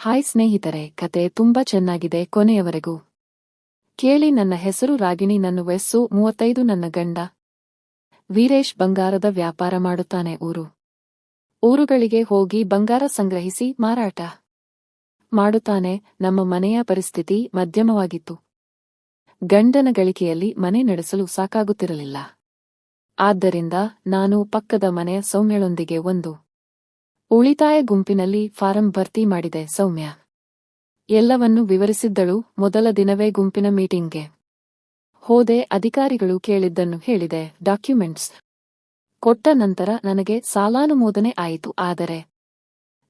Hi ಸ್ನೇಹಿತರೆ, ಕತೆ ತುಂಬಾ ಚೆನ್ನಾಗಿದೆ. ಕೊನೆಯವರೆಗೂ ಕೇಳಿ. ನನ್ನ ಹೆಸರು ರಾಗಿಣಿ. ನನ್ನ ವಯಸ್ಸು 35. ನನ್ನ ಗಂಡ ವೀರೇಶ್ ಬಂಗಾರದ ವ್ಯಾಪಾರ ಮಾಡುತ್ತಾನೆ. ಊರುಗಳಿಗೆ ಹೋಗಿ ಬಂಗಾರ ಸಂಗ್ರಹಿಸಿ ಮಾರಾಟ ಮಾಡುತ್ತಾನೆ. ನಮ್ಮ ಮನೆಯ ಪರಿಸ್ಥಿತಿ ಮಧ್ಯಮವಾಗಿತ್ತು. ಗಂಡನ ಗಳಿಕೆಯಲ್ಲಿ ಮನೆ ನಡೆಸಲು ಸಾಕಾಗುತ್ತಿರಲಿಲ್ಲ. ಆದ್ದರಿಂದ ನಾನು ಪಕ್ಕದ ಮನೆಯ ಸೌಮ್ಯಳೊಂದಿಗೆ ಒಂದು ಉಳಿತಾಯ ಗುಂಪಿನಲ್ಲಿ ಫಾರಂ ಭರ್ತಿ ಮಾಡಿದೆ. ಸೌಮ್ಯ ಎಲ್ಲವನ್ನೂ ವಿವರಿಸಿದ್ದಳು. ಮೊದಲ ದಿನವೇ ಗುಂಪಿನ ಮೀಟಿಂಗ್ಗೆ ಹೋದೆ. ಅಧಿಕಾರಿಗಳು ಕೇಳಿದ್ದನ್ನು ಹೇಳಿದೆ. ಡಾಕ್ಯುಮೆಂಟ್ಸ್ ಕೊಟ್ಟ ನಂತರ ನನಗೆ ಸಾಲಾನುಮೋದನೆ ಆಯಿತು. ಆದರೆ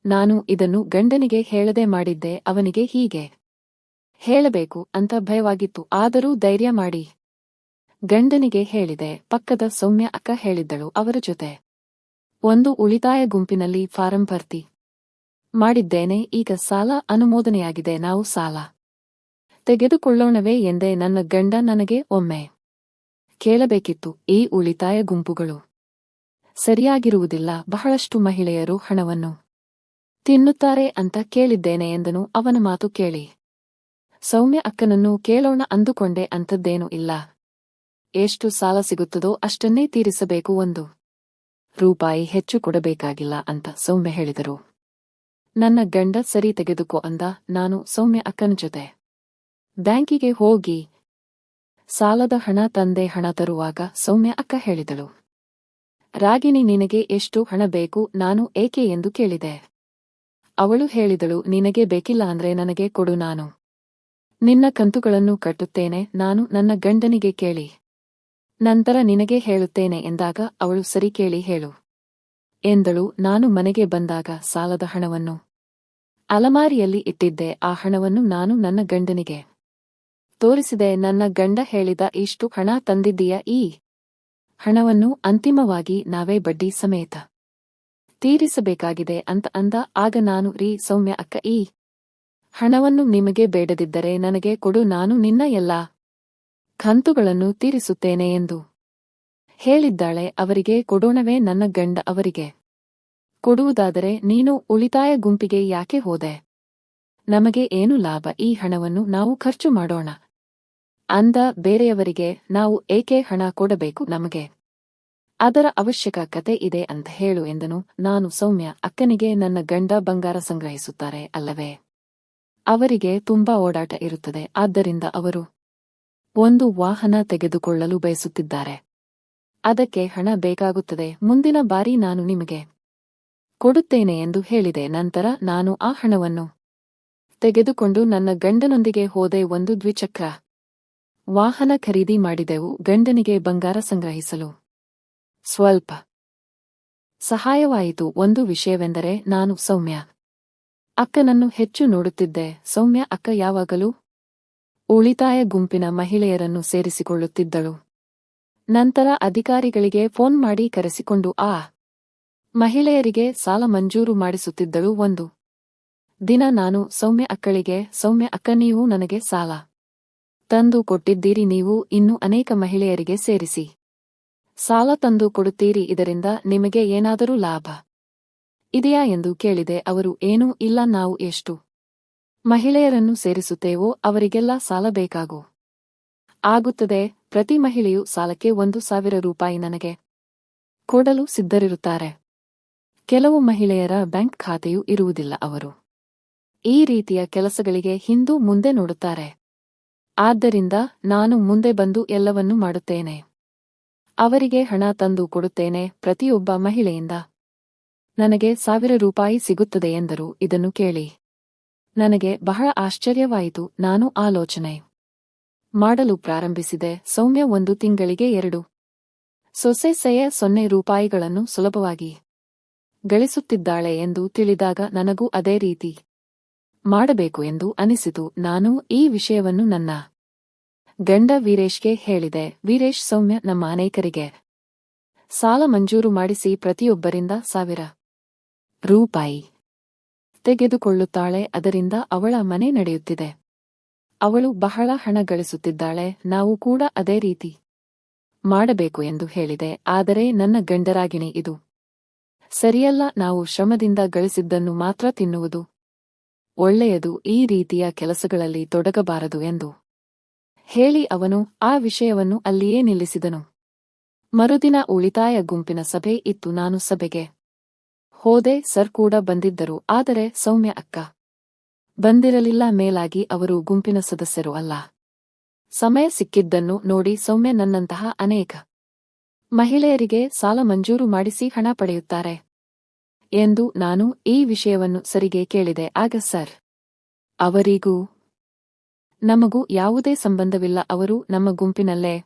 ನಾನು ಇದನ್ನು ಗಂಡನಿಗೆ ಹೇಳದೆ ಮಾಡಿದ್ದೆ. ಅವನಿಗೆ ಹೀಗೆ ಹೇಳಬೇಕು ಅಂತ ಭಯವಾಗಿತ್ತು. ಆದರೂ ಧೈರ್ಯ ಮಾಡಿ ಗಂಡನಿಗೆ ಹೇಳಿದೆ. ಪಕ್ಕದ ಸೌಮ್ಯ ಅಕ್ಕ ಹೇಳಿದ್ದಳು. ಅವರ ಜೊತೆ ಒಂದು ಉಳಿತಾಯ ಗುಂಪಿನಲ್ಲಿ ಫಾರಂ ಭರ್ತಿ ಮಾಡಿದ್ದೇನೆ. ಈಗ ಸಾಲ ಅನುಮೋದನೆಯಾಗಿದೆ. ನಾವು ಸಾಲ ತೆಗೆದುಕೊಳ್ಳೋಣವೇ ಎಂದೇ. ನನ್ನ ಗಂಡ ನನಗೆ ಒಮ್ಮೆ ಕೇಳಬೇಕಿತ್ತು. ಈ ಉಳಿತಾಯ ಗುಂಪುಗಳು ಸರಿಯಾಗಿರುವುದಿಲ್ಲ. ಬಹಳಷ್ಟು ಮಹಿಳೆಯರು ಹಣವನ್ನು ತಿನ್ನುತ್ತಾರೆ ಅಂತ ಕೇಳಿದ್ದೇನೆ ಎಂದನು. ಅವನ ಮಾತು ಕೇಳಿ ಸೌಮ್ಯ ಅಕ್ಕನನ್ನು ಕೇಳೋಣ ಅಂದುಕೊಂಡೆ. ಅಂಥದ್ದೇನೂ ಇಲ್ಲ. ಎಷ್ಟು ಸಾಲ ಸಿಗುತ್ತದೋ ಅಷ್ಟನ್ನೇ ತೀರಿಸಬೇಕು. ₹1 ಹೆಚ್ಚು ಕೊಡಬೇಕಾಗಿಲ್ಲ ಅಂತ ಸೌಮ್ಯ ಹೇಳಿದರು. ನನ್ನ ಗಂಡ ಸರಿ ತೆಗೆದುಕೋ ಅಂದ. ನಾನು ಸೌಮ್ಯ ಅಕ್ಕನ ಜೊತೆ ಬ್ಯಾಂಕಿಗೆ ಹೋಗಿ ಸಾಲದ ಹಣ ತಂದೆ. ಹಣ ತರುವಾಗ ಸೌಮ್ಯ ಅಕ್ಕ ಹೇಳಿದಳು, ರಾಗಿಣಿ ನಿನಗೆ ಎಷ್ಟು ಹಣ ಬೇಕು? ನಾನು ಏಕೆ ಎಂದು ಕೇಳಿದೆ. ಅವಳು ಹೇಳಿದಳು, ನಿನಗೆ ಬೇಕಿಲ್ಲ ಅಂದ್ರೆ ನನಗೆ ಕೊಡು, ನಾನು ನಿನ್ನ ಕಂತುಗಳನ್ನು ಕಟ್ಟುತ್ತೇನೆ. ನಾನು ನನ್ನ ಗಂಡನಿಗೆ ಕೇಳಿ ನಂತರ ನಿನಗೆ ಹೇಳುತ್ತೇನೆ ಎಂದಾಗ ಅವಳು ಸರಿ, ಕೇಳಿ ಹೇಳು ಎಂದಳು. ನಾನು ಮನೆಗೆ ಬಂದಾಗ ಸಾಲದ ಹಣವನ್ನು ಅಲಮಾರಿಯಲ್ಲಿ ಇಟ್ಟಿದ್ದೆ. ಆ ಹಣವನ್ನು ನಾನು ನನ್ನ ಗಂಡನಿಗೆ ತೋರಿಸಿದೆ. ನನ್ನ ಗಂಡ ಹೇಳಿದ, ಇಷ್ಟು ಹಣ ತಂದಿದ್ದೀಯ, ಈ ಹಣವನ್ನು ಅಂತಿಮವಾಗಿ ನಾವೇ ಬಡ್ಡಿ ಸಮೇತ ತೀರಿಸಬೇಕಾಗಿದೆ ಅಂತ ಅಂದ. ಆಗ ನಾನು, ಸೌಮ್ಯ ಅಕ್ಕ, ಈ ಹಣವನ್ನು ನಿಮಗೆ ಬೇಡದಿದ್ದರೆ ನನಗೆ ಕೊಡು, ನಾನು ನಿನ್ನ ಎಲ್ಲಾ ಕಂತುಗಳನ್ನು ತೀರಿಸುತ್ತೇನೆ ಎಂದು ಹೇಳಿದ್ದಾಳೆ. ಅವರಿಗೆ ಕೊಡೋಣವೇ? ನನ್ನ ಗಂಡ ಅವರಿಗೆ ಕೊಡುವುದಾದರೆ ನೀನು ಉಳಿತಾಯ ಗುಂಪಿಗೆ ಯಾಕೆ ಹೋದೆ? ನಮಗೆ ಏನು ಲಾಭ? ಈ ಹಣವನ್ನು ನಾವು ಖರ್ಚು ಮಾಡೋಣ ಅಂದ. ಬೇರೆಯವರಿಗೆ ನಾವು ಏಕೆ ಹಣ ಕೊಡಬೇಕು? ನಮಗೆ ಅದರ ಅವಶ್ಯಕತೆ ಇದೆ ಅಂತ ಹೇಳು ಎಂದನು. ನಾನು ಸೌಮ್ಯ ಅಕ್ಕನಿಗೆ, ನನ್ನ ಗಂಡ ಬಂಗಾರ ಸಂಗ್ರಹಿಸುತ್ತಾರೆ ಅಲ್ಲವೇ? ಅವರಿಗೆ ತುಂಬಾ ಓಡಾಟ ಇರುತ್ತದೆ. ಆದ್ದರಿಂದ ಅವರು ಒಂದು ವಾಹನ ತೆಗೆದುಕೊಳ್ಳಲು ಬಯಸುತ್ತಿದ್ದಾರೆ. ಅದಕ್ಕೆ ಹಣ ಬೇಕಾಗುತ್ತದೆ. ಮುಂದಿನ ಬಾರಿ ನಾನು ನಿಮಗೆ ಕೊಡುತ್ತೇನೆ ಎಂದು ಹೇಳಿದೆ. ನಂತರ ನಾನು ಆ ಹಣವನ್ನು ತೆಗೆದುಕೊಂಡು ನನ್ನ ಗಂಡನೊಂದಿಗೆ ಹೋದೆ. ಒಂದು ದ್ವಿಚಕ್ರ ವಾಹನ ಖರೀದಿ ಮಾಡಿದೆವು. ಗಂಡನಿಗೆ ಬಂಗಾರ ಸಂಗ್ರಹಿಸಲು ಸ್ವಲ್ಪ ಸಹಾಯವಾಯಿತು. ಒಂದು ವಿಷಯವೆಂದರೆ ನಾನು ಸೌಮ್ಯ ಅಕ್ಕನನ್ನು ಹೆಚ್ಚು ನೋಡುತ್ತಿದ್ದೆ. ಸೌಮ್ಯ ಅಕ್ಕ ಯಾವಾಗಲೂ ಉಳಿತಾಯ ಗುಂಪಿನ ಮಹಿಳೆಯರನ್ನು ಸೇರಿಸಿಕೊಳ್ಳುತ್ತಿದ್ದಳು. ನಂತರ ಅಧಿಕಾರಿಗಳಿಗೆ ಫೋನ್ ಮಾಡಿ ಕರೆಸಿಕೊಂಡು ಆ ಮಹಿಳೆಯರಿಗೆ ಸಾಲ ಮಂಜೂರು ಮಾಡಿಸುತ್ತಿದ್ದಳು. ಒಂದು ದಿನ ನಾನು ಸೌಮ್ಯ ಅಕ್ಕಳಿಗೆ, ಸೌಮ್ಯ ಅಕ್ಕ, ನೀವು ನನಗೆ ಸಾಲ ತಂದು ಕೊಟ್ಟಿದ್ದೀರಿ. ನೀವು ಇನ್ನೂ ಅನೇಕ ಮಹಿಳೆಯರಿಗೆ ಸೇರಿಸಿ ಸಾಲ ತಂದು ಕೊಡುತ್ತೀರಿ. ಇದರಿಂದ ನಿಮಗೆ ಏನಾದರೂ ಲಾಭ ಇದೆಯಾ ಎಂದು ಕೇಳಿದೆ. ಅವರು, ಏನೂ ಇಲ್ಲ, ನಾವು ಎಷ್ಟು ಮಹಿಳೆಯರನ್ನು ಸೇರಿಸುತ್ತೇವೋ ಅವರಿಗೆಲ್ಲ ಸಾಲ ಆಗುತ್ತದೆ. ಪ್ರತಿ ಮಹಿಳೆಯೂ ಸಾಲಕ್ಕೆ ₹1,000 ನನಗೆ ಕೊಡಲು ಸಿದ್ಧರಿರುತ್ತಾರೆ. ಕೆಲವು ಮಹಿಳೆಯರ ಬ್ಯಾಂಕ್ ಖಾತೆಯೂ ಇರುವುದಿಲ್ಲ. ಅವರು ಈ ರೀತಿಯ ಕೆಲಸಗಳಿಗೆ ಹಿಂದು ಮುಂದೆ ನೋಡುತ್ತಾರೆ. ಆದ್ದರಿಂದ ನಾನು ಮುಂದೆ ಬಂದು ಎಲ್ಲವನ್ನೂ ಮಾಡುತ್ತೇನೆ. ಅವರಿಗೆ ಹಣ ತಂದು ಕೊಡುತ್ತೇನೆ. ಪ್ರತಿಯೊಬ್ಬ ಮಹಿಳೆಯಿಂದ ನನಗೆ ₹1,000 ಸಿಗುತ್ತದೆ ಎಂದರು. ಇದನ್ನು ಕೇಳಿ ನನಗೆ ಬಹಳ ಆಶ್ಚರ್ಯವಾಯಿತು. ನಾನು ಆಲೋಚನೆ ಮಾಡಲು ಪ್ರಾರಂಭಿಸಿದೆ. ಸೌಮ್ಯ ಒಂದು ತಿಂಗಳಿಗೆ ₹0.00 ಸುಲಭವಾಗಿ ಗಳಿಸುತ್ತಿದ್ದಾಳೆ ಎಂದು ತಿಳಿದಾಗ ನನಗೂ ಅದೇ ರೀತಿ ಮಾಡಬೇಕು ಎಂದು ಅನಿಸಿತು. ನಾನು ಈ ವಿಷಯವನ್ನು ನನ್ನ ಗಂಡ ವೀರೇಶ್ಗೆ ಹೇಳಿದೆ. ವೀರೇಶ್, ಸೌಮ್ಯ ನಮ್ಮ ಅನೇಕರಿಗೆ ಸಾಲ ಮಂಜೂರು ಮಾಡಿಸಿ ಪ್ರತಿಯೊಬ್ಬರಿಂದ ₹1,000 ತೆಗೆದುಕೊಳ್ಳುತ್ತಾಳೆ. ಅದರಿಂದ ಅವಳ ಮನೆ ನಡೆಯುತ್ತಿದೆ. ಅವಳು ಬಹಳ ಹಣ ಗಳಿಸುತ್ತಿದ್ದಾಳೆ. ನಾವು ಕೂಡ ಅದೇ ರೀತಿ ಮಾಡಬೇಕು ಎಂದು ಹೇಳಿದೆ. ಆದರೆ ನನ್ನ ಗಂಡ, ರಾಗಿಣಿ, ಇದು ಸರಿಯಲ್ಲ. ನಾವು ಶ್ರಮದಿಂದ ಗಳಿಸಿದ್ದನ್ನು ಮಾತ್ರ ತಿನ್ನುವುದು ಒಳ್ಳೆಯದು ಈ ರೀತಿಯ ಕೆಲಸಗಳಲ್ಲಿ ತೊಡಗಬಾರದು ಎಂದು ಹೇಳಿ ಅವನು ಆ ವಿಷಯವನ್ನು ಅಲ್ಲಿಯೇ ನಿಲ್ಲಿಸಿದನು. ಮರುದಿನ ಉಳಿತಾಯ ಗುಂಪಿನ ಸಭೆ ಇತ್ತು. ನಾನು ಸಭೆಗೆ ಹೋದೆ. ಸರ್ ಕೂಡ ಬಂದಿದ್ದರು, ಆದರೆ ಸೌಮ್ಯ ಅಕ್ಕ ಬಂದಿರಲಿಲ್ಲ. ಮೇಲಾಗಿ ಅವರು ಗುಂಪಿನ ಸದಸ್ಯರು ಅಲ್ಲ. ಸಮಯ ಸಿಕ್ಕಿದ್ದನ್ನು ನೋಡಿ ಸೌಮ್ಯ ನನ್ನಂತಹ ಅನೇಕ ಮಹಿಳೆಯರಿಗೆ ಸಾಲ ಮಂಜೂರು ಮಾಡಿಸಿ ಹಣ ಪಡೆಯುತ್ತಾರೆ ಎಂದು ನಾನು ಈ ವಿಷಯವನ್ನು ಸರಿಗೆ ಕೇಳಿದೆ. ಆಗ ಸರ್ ಅವರಿಗೂ ನಮಗೂ ಯಾವುದೇ ಸಂಬಂಧವಿಲ್ಲ, ಅವರು ನಮ್ಮ ಗುಂಪಿನಲ್ಲೇ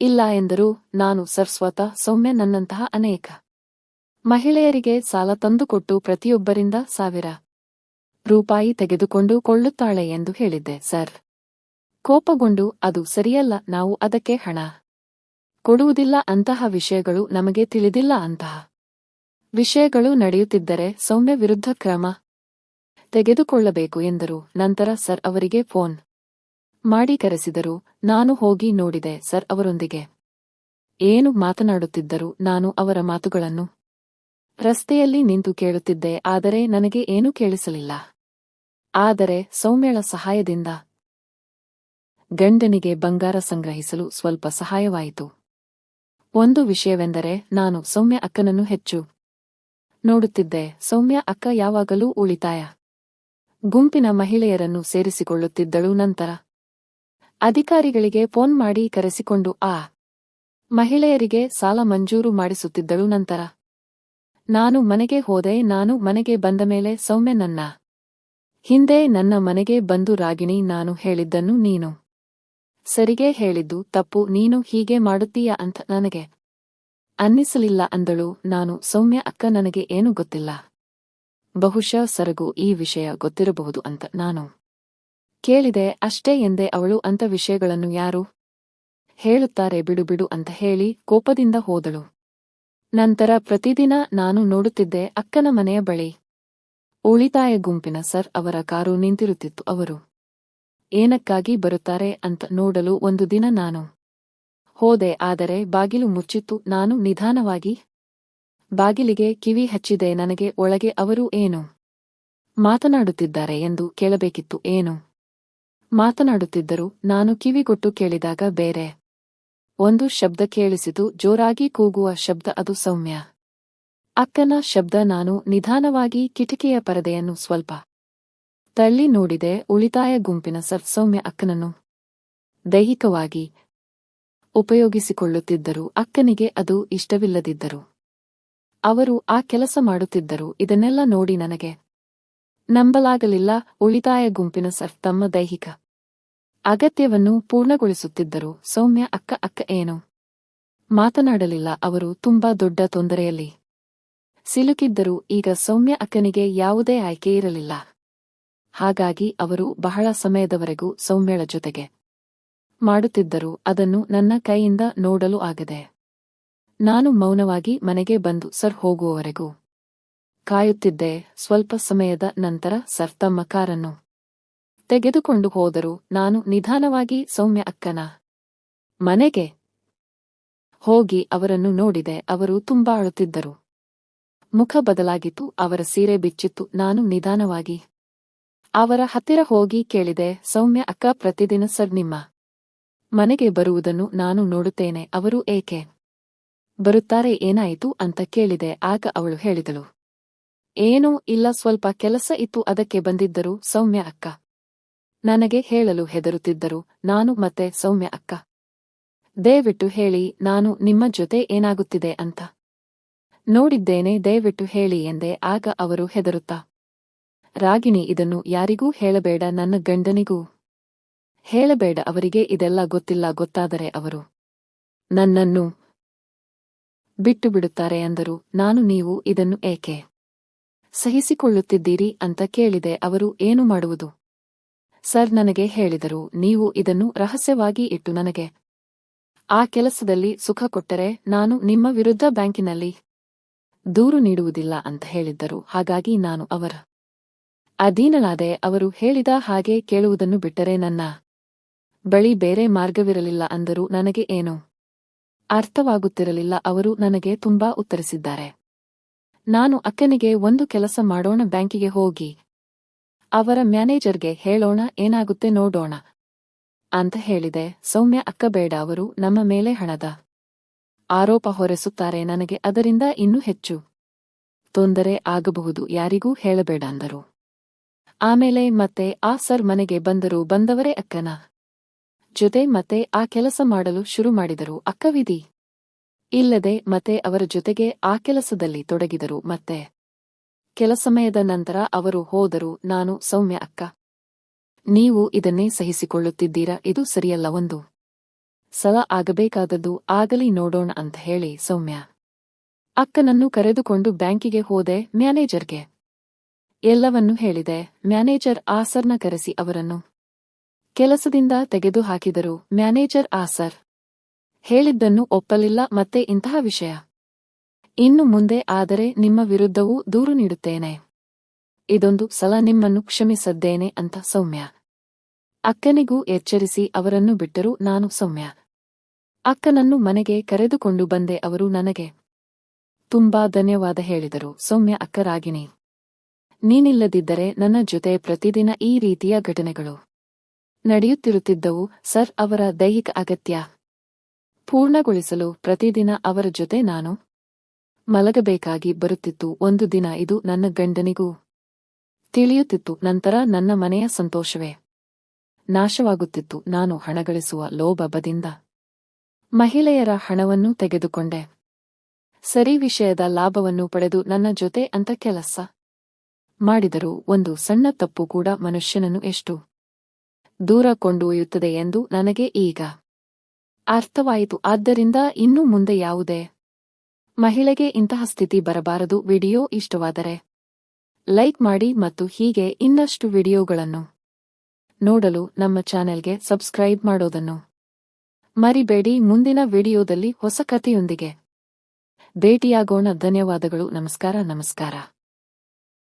ಇಲ್ಲ ಎಂದರು. ನಾನು ಸರ್ ಸ್ವತಃ ಸೌಮ್ಯ ನನ್ನಂತಹ ಅನೇಕ ಮಹಿಳೆಯರಿಗೆ ಸಾಲ ತಂದುಕೊಟ್ಟು ಪ್ರತಿಯೊಬ್ಬರಿಂದ ₹1000 ತೆಗೆದುಕೊಂಡು ಕೊಳ್ಳುತ್ತಾಳೆ ಎಂದು ಹೇಳಿದ್ದೆ. ಸರ್ ಕೋಪಗೊಂಡು ಅದು ಸರಿಯಲ್ಲ, ನಾವು ಅದಕ್ಕೆ ಹಣ ಕೊಡುವುದಿಲ್ಲ, ಅಂತಹ ವಿಷಯಗಳು ನಮಗೆ ತಿಳಿದಿಲ್ಲ, ಅಂತಹ ವಿಷಯಗಳು ನಡೆಯುತ್ತಿದ್ದರೆ ಸೌಮ್ಯ ವಿರುದ್ಧ ಕ್ರಮ ತೆಗೆದುಕೊಳ್ಳಬೇಕು ಎಂದರು. ನಂತರ ಸರ್ ಅವರಿಗೆ ಫೋನ್ ಮಾಡಿ ಕರೆಸಿದರು. ನಾನು ಹೋಗಿ ನೋಡಿದೆ. ಸರ್ ಅವರೊಂದಿಗೆ ಏನು ಮಾತನಾಡುತ್ತಿದ್ದರು. ನಾನು ಅವರ ಮಾತುಗಳನ್ನು ರಸ್ತೆಯಲ್ಲಿ ನಿಂತು ಕೇಳುತ್ತಿದ್ದೆ, ಆದರೆ ನನಗೆ ಏನೂ ಕೇಳಿಸಲಿಲ್ಲ. ಆದರೆ ಸೌಮ್ಯಳ ಸಹಾಯದಿಂದ ಗಂಡನಿಗೆ ಬಂಗಾರ ಸಂಗ್ರಹಿಸಲು ಸ್ವಲ್ಪ ಸಹಾಯವಾಯಿತು. ಒಂದು ವಿಷಯವೆಂದರೆ ನಾನು ಸೌಮ್ಯ ಅಕ್ಕನನ್ನು ಹೆಚ್ಚು ನೋಡುತ್ತಿದ್ದೆ. ಸೌಮ್ಯ ಅಕ್ಕ ಯಾವಾಗಲೂ ಉಳಿತಾಯ ಗುಂಪಿನ ಮಹಿಳೆಯರನ್ನು ಸೇರಿಸಿಕೊಳ್ಳುತ್ತಿದ್ದಳು. ನಂತರ ಅಧಿಕಾರಿಗಳಿಗೆ ಫೋನ್ ಮಾಡಿ ಕರೆಸಿಕೊಂಡು ಆ ಮಹಿಳೆಯರಿಗೆ ಸಾಲ ಮಂಜೂರು ಮಾಡಿಸುತ್ತಿದ್ದಳು. ನಂತರ ನಾನು ಮನೆಗೆ ಹೋದೆ. ನಾನು ಮನೆಗೆ ಬಂದ ಮೇಲೆ ಸೌಮ್ಯ ನನ್ನ ಹಿಂದೆ ನನ್ನ ಮನೆಗೆ ಬಂದು, ರಾಗಿಣಿ, ನಾನು ಹೇಳಿದ್ದನ್ನು ನೀನು ಸರಿಗೆ ಹೇಳಿದ್ದು ತಪ್ಪು, ನೀನು ಹೀಗೆ ಮಾಡುತ್ತೀಯ ಅಂತ ನನಗೆ ಅನ್ನಿಸಲಿಲ್ಲ ಅಂದಳು. ನಾನು ಸೌಮ್ಯ ಅಕ್ಕ, ನನಗೆ ಏನೂ ಗೊತ್ತಿಲ್ಲ, ಬಹುಶಃ ಸರಗೂ ಈ ವಿಷಯ ಗೊತ್ತಿರಬಹುದು ಅಂತ ನಾನು ಕೇಳಿದೆ ಅಷ್ಟೇ ಎಂದೆ. ಅವಳು ಅಂಥ ವಿಷಯಗಳನ್ನು ಯಾರು ಹೇಳುತ್ತಾರೆ, ಬಿಡು ಬಿಡು ಅಂತ ಹೇಳಿ ಕೋಪದಿಂದ ಹೋದಳು. ನಂತರ ಪ್ರತಿದಿನ ನಾನು ನೋಡುತ್ತಿದ್ದೆ, ಅಕ್ಕನ ಮನೆಯ ಬಳಿ ಉಳಿತಾಯ ಗುಂಪಿನ ಸರ್ ಅವರ ಕಾರು ನಿಂತಿರುತ್ತಿತ್ತು. ಅವರು ಏನಕ್ಕಾಗಿ ಬರುತ್ತಾರೆ ಅಂತ ನೋಡಲು ಒಂದು ದಿನ ನಾನು ಹೋದೆ, ಆದರೆ ಬಾಗಿಲು ಮುಚ್ಚಿತ್ತು. ನಾನು ನಿಧಾನವಾಗಿ ಬಾಗಿಲಿಗೆ ಕಿವಿ ಹಚ್ಚಿದೆ. ನನಗೆ ಒಳಗೆ ಅವರು ಏನು ಮಾತನಾಡುತ್ತಿದ್ದಾರೆ ಎಂದು ಕೇಳಬೇಕಿತ್ತು. ಏನು ಮಾತನಾಡುತ್ತಿದ್ದರು. ನಾನು ಕಿವಿಗೊಟ್ಟು ಕೇಳಿದಾಗ ಬೇರೆ ಒಂದು ಶಬ್ದ ಕೇಳಿಸಿತು, ಜೋರಾಗಿ ಕೂಗುವ ಶಬ್ದ. ಅದು ಸೌಮ್ಯ ಅಕ್ಕನ ಶಬ್ದ. ನಾನು ನಿಧಾನವಾಗಿ ಕಿಟಕಿಯ ಪರದೆಯನ್ನು ಸ್ವಲ್ಪ ತಳ್ಳಿ ನೋಡಿದೆ. ಉಳಿತಾಯ ಗುಂಪಿನ ಸರ್ ಸೌಮ್ಯ ಅಕ್ಕನನ್ನು ದೈಹಿಕವಾಗಿ ಉಪಯೋಗಿಸಿಕೊಳ್ಳುತ್ತಿದ್ದರು. ಅಕ್ಕನಿಗೆ ಅದು ಇಷ್ಟವಿಲ್ಲದಿದ್ದರು ಅವರು ಆ ಕೆಲಸ ಮಾಡುತ್ತಿದ್ದರು. ಇದನ್ನೆಲ್ಲ ನೋಡಿ ನನಗೆ ನಂಬಲಾಗಲಿಲ್ಲ. ಉಳಿತಾಯ ಗುಂಪಿನ ಸರ್ ತಮ್ಮ ದೈಹಿಕ ಅಗತ್ಯವನ್ನು ಪೂರ್ಣಗೊಳಿಸುತ್ತಿದ್ದರು. ಸೌಮ್ಯ ಅಕ್ಕ ಏನು ಮಾತನಾಡಲಿಲ್ಲ. ಅವರು ತುಂಬಾ ದೊಡ್ಡ ತೊಂದರೆಯಲ್ಲಿ ಸಿಲುಕಿದ್ದರು. ಈಗ ಸೌಮ್ಯ ಅಕ್ಕನಿಗೆ ಯಾವುದೇ ಆಯ್ಕೆ ಇರಲಿಲ್ಲ. ಹಾಗಾಗಿ ಅವರು ಬಹಳ ಸಮಯದವರೆಗೂ ಸೌಮ್ಯಳ ಜೊತೆಗೆ ಮಾಡುತ್ತಿದ್ದರು. ಅದನ್ನು ನನ್ನ ಕೈಯಿಂದ ನೋಡಲು ಆಗದೆ ನಾನು ಮೌನವಾಗಿ ಮನೆಗೆ ಬಂದು ಸರ್ ಹೋಗುವವರೆಗೂ ಕಾಯುತ್ತಿದ್ದೆ. ಸ್ವಲ್ಪ ಸಮಯದ ನಂತರ ಸರ್ ತಮ್ಮ ಕಾರನ್ನು ತೆಗೆದುಕೊಂಡು ಹೋದರು. ನಾನು ನಿಧಾನವಾಗಿ ಸೌಮ್ಯ ಅಕ್ಕನ ಮನೆಗೆ ಹೋಗಿ ಅವರನ್ನು ನೋಡಿದೆ. ಅವರು ತುಂಬಾ ಅಳುತ್ತಿದ್ದರು. ಮುಖ ಬದಲಾಗಿತ್ತು, ಅವರ ಸೀರೆ ಬಿಚ್ಚಿತ್ತು. ನಾನು ನಿಧಾನವಾಗಿ ಅವರ ಹತ್ತಿರ ಹೋಗಿ ಕೇಳಿದೆ, ಸೌಮ್ಯ ಅಕ್ಕ, ಪ್ರತಿದಿನ ಸರ್ ನಿಮ್ಮ ಮನೆಗೆ ಬರುವುದನ್ನು ನಾನು ನೋಡುತ್ತೇನೆ, ಅವರು ಏಕೆ ಬರುತ್ತಾರೆ, ಏನಾಯಿತು ಅಂತ ಕೇಳಿದೆ. ಆಗ ಅವಳು ಹೇಳಿದಳು, ಏನೂ ಇಲ್ಲ, ಸ್ವಲ್ಪ ಕೆಲಸ ಇತ್ತು, ಅದಕ್ಕೆ ಬಂದಿದ್ದರು. ಸೌಮ್ಯ ಅಕ್ಕ ನನಗೆ ಹೇಳಲು ಹೆದರುತ್ತಿದ್ದರು. ನಾನು ಮತ್ತೆ ಸೌಮ್ಯ ಅಕ್ಕ, ದಯವಿಟ್ಟು ಹೇಳಿ, ನಾನು ನಿಮ್ಮ ಜೊತೆ ಏನಾಗುತ್ತಿದೆ ಅಂತ ನೋಡಿದ್ದೇನೆ, ದಯವಿಟ್ಟು ಹೇಳಿ ಎಂದೆ. ಆಗ ಅವರು ಹೆದರುತ್ತಾ, ರಾಗಿಣಿ, ಇದನ್ನು ಯಾರಿಗೂ ಹೇಳಬೇಡ, ನನ್ನ ಗಂಡನಿಗೂ ಹೇಳಬೇಡ, ಅವರಿಗೆ ಇದೆಲ್ಲ ಗೊತ್ತಿಲ್ಲ, ಗೊತ್ತಾದರೆ ಅವರು ನನ್ನನ್ನು ಬಿಟ್ಟು ಬಿಡುತ್ತಾರೆ ಎಂದರು. ನಾನು, ನೀವು ಇದನ್ನು ಏಕೆ ಸಹಿಸಿಕೊಳ್ಳುತ್ತಿದ್ದೀರಿ ಅಂತ ಕೇಳಿದೆ. ಅವರು, ಏನು ಮಾಡುವುದು ಸರ್, ನನಗೆ ಹೇಳಿದರು, ನೀವು ಇದನ್ನು ರಹಸ್ಯವಾಗಿ ಇಟ್ಟು ನನಗೆ ಆ ಕೆಲಸದಲ್ಲಿ ಸುಖ ಕೊಟ್ಟರೆ ನಾನು ನಿಮ್ಮ ವಿರುದ್ಧ ಬ್ಯಾಂಕಿನಲ್ಲಿ ದೂರು ನೀಡುವುದಿಲ್ಲ ಅಂತ ಹೇಳಿದ್ದರು. ಹಾಗಾಗಿ ನಾನು ಅವರ ಅಧೀನಳಾದೆ. ಅವರು ಹೇಳಿದ ಹಾಗೆ ಕೇಳುವುದನ್ನು ಬಿಟ್ಟರೆ ನನ್ನ ಬಳಿ ಬೇರೆ ಮಾರ್ಗವಿರಲಿಲ್ಲ ಅಂದರು. ನನಗೆ ಏನೂ ಅರ್ಥವಾಗುತ್ತಿರಲಿಲ್ಲ. ಅವರು ನನಗೆ ತುಂಬಾ ಉತ್ತರಿಸಿದ್ದಾರೆ. ನಾನು ಅಕ್ಕನಿಗೆ ಒಂದು ಕೆಲಸ ಮಾಡೋಣ, ಬ್ಯಾಂಕಿಗೆ ಹೋಗಿ ಅವರ ಮ್ಯಾನೇಜರ್ಗೆ ಹೇಳೋಣ, ಏನಾಗುತ್ತೆ ನೋಡೋಣ ಅಂತ ಹೇಳಿದೆ. ಸೌಮ್ಯ ಅಕ್ಕ ಬೇಡ, ಅವರು ನಮ್ಮ ಮೇಲೆ ಹಣದ ಆರೋಪ ಹೊರಿಸುತ್ತಾರೆ, ನನಗೆ ಅದರಿಂದ ಇನ್ನೂ ಹೆಚ್ಚು ತೊಂದರೆ ಆಗಬಹುದು, ಯಾರಿಗೂ ಹೇಳಬೇಡ ಅಂದರು. ಆಮೇಲೆ ಮತ್ತೆ ಆ ಸರ್ ಮನೆಗೆ ಬಂದರು. ಬಂದವರೇ ಅಕ್ಕನ ಜೊತೆ ಮತ್ತೆ ಆ ಕೆಲಸ ಮಾಡಲು ಶುರು ಮಾಡಿದರು. ಅಕ್ಕ ವಿಧಿ ಇಲ್ಲದೆ ಮತ್ತೆ ಅವರ ಜೊತೆಗೆ ಆ ಕೆಲಸದಲ್ಲಿ ತೊಡಗಿದರು. ಮತ್ತೆ ಕೆಲ ಸಮಯದ ನಂತರ ಅವರು ಹೋದರು. ನಾನು, ಸೌಮ್ಯ ಅಕ್ಕ, ನೀವು ಇದನ್ನೇ ಸಹಿಸಿಕೊಳ್ಳುತ್ತಿದ್ದೀರಾ, ಇದು ಸರಿಯಲ್ಲ, ಒಂದು ಸಲ ಆಗಬೇಕಾದದ್ದು ಆಗಲಿ, ನೋಡೋಣ ಅಂತ ಹೇಳಿ ಸೌಮ್ಯ ಅಕ್ಕನನ್ನು ಕರೆದುಕೊಂಡು ಬ್ಯಾಂಕಿಗೆ ಹೋದೆ. ಮ್ಯಾನೇಜರ್ಗೆ ಎಲ್ಲವನ್ನೂ ಹೇಳಿದೆ. ಮ್ಯಾನೇಜರ್ ಆ ಸರ್ನ ಕರೆಸಿ ಅವರನ್ನು ಕೆಲಸದಿಂದ ತೆಗೆದು ಹಾಕಿದರು. ಮ್ಯಾನೇಜರ್ ಆ ಸರ್ ಹೇಳಿದ್ದನ್ನು ಒಪ್ಪಲಿಲ್ಲ. ಮತ್ತೆ ಇಂತಹ ವಿಷಯ ಇನ್ನು ಮುಂದೆ ಆದರೆ ನಿಮ್ಮ ವಿರುದ್ಧವೂ ದೂರು ನೀಡುತ್ತೇನೆ, ಇದೊಂದು ಸಲ ನಿಮ್ಮನ್ನು ಕ್ಷಮಿಸದ್ದೇನೆ ಅಂತ ಸೌಮ್ಯ ಅಕ್ಕನಿಗೂ ಎಚ್ಚರಿಸಿ ಅವರನ್ನು ಬಿಟ್ಟರು. ನಾನು ಸೌಮ್ಯ ಅಕ್ಕನನ್ನು ಮನೆಗೆ ಕರೆದುಕೊಂಡು ಬಂದೆ. ಅವರು ನನಗೆ ತುಂಬಾ ಧನ್ಯವಾದ ಹೇಳಿದರು. ಸೌಮ್ಯ ಅಕ್ಕ, ರಾಗಿಣಿ, ನೀನಿಲ್ಲದಿದ್ದರೆ ನನ್ನ ಜೊತೆ ಪ್ರತಿದಿನ ಈ ರೀತಿಯ ಘಟನೆಗಳು ನಡೆಯುತ್ತಿರುತ್ತಿದ್ದವು. ಸರ್ ಅವರ ದೈಹಿಕ ಅಗತ್ಯ ಪೂರ್ಣಗೊಳಿಸಲು ಪ್ರತಿದಿನ ಅವರ ಜೊತೆ ನಾನು ಮಲಗಬೇಕಾಗಿ ಬರುತ್ತಿತ್ತು. ಒಂದು ದಿನ ಇದು ನನ್ನ ಗಂಡನಿಗೂ ತಿಳಿಯುತ್ತಿತ್ತು. ನಂತರ ನನ್ನ ಮನೆಯ ಸಂತೋಷವೇ ನಾಶವಾಗುತ್ತಿತ್ತು. ನಾನು ಹಣಗಳಿಸುವ ಲೋಭದಿಂದ ಮಹಿಳೆಯರ ಹಣವನ್ನು ತೆಗೆದುಕೊಂಡೆ. ಸರಿ ವಿಷಯದ ಲಾಭವನ್ನು ಪಡೆದು ನನ್ನ ಜೊತೆ ಅಂತ ಕೆಲಸ ಮಾಡಿದರು. ಒಂದು ಸಣ್ಣ ತಪ್ಪು ಕೂಡ ಮನುಷ್ಯನನ್ನು ಎಷ್ಟು ದೂರ ಕೊಂಡೊಯ್ಯುತ್ತದೆ ಎಂದು ನನಗೆ ಈಗ ಅರ್ಥವಾಯಿತು. ಆದ್ದರಿಂದ ಇನ್ನು ಮುಂದೆ ಯಾವುದೇ ಮಹಿಳೆಗೆ ಇಂತಹ ಸ್ಥಿತಿ ಬರಬಾರದು. ವಿಡಿಯೋ ಇಷ್ಟವಾದರೆ ಲೈಕ್ ಮಾಡಿ ಮತ್ತು ಹೀಗೆ ಇನ್ನಷ್ಟು ವಿಡಿಯೋಗಳನ್ನು ನೋಡಲು ನಮ್ಮ ಚಾನೆಲ್ಗೆ ಸಬ್ಸ್ಕ್ರೈಬ್ ಮಾಡೋದನ್ನು ಮರಿಬೇಡಿ. ಮುಂದಿನ ವಿಡಿಯೋದಲ್ಲಿ ಹೊಸ ಕಥೆಯೊಂದಿಗೆ ಭೇಟಿಯಾಗೋಣ. ಧನ್ಯವಾದಗಳು. ನಮಸ್ಕಾರ.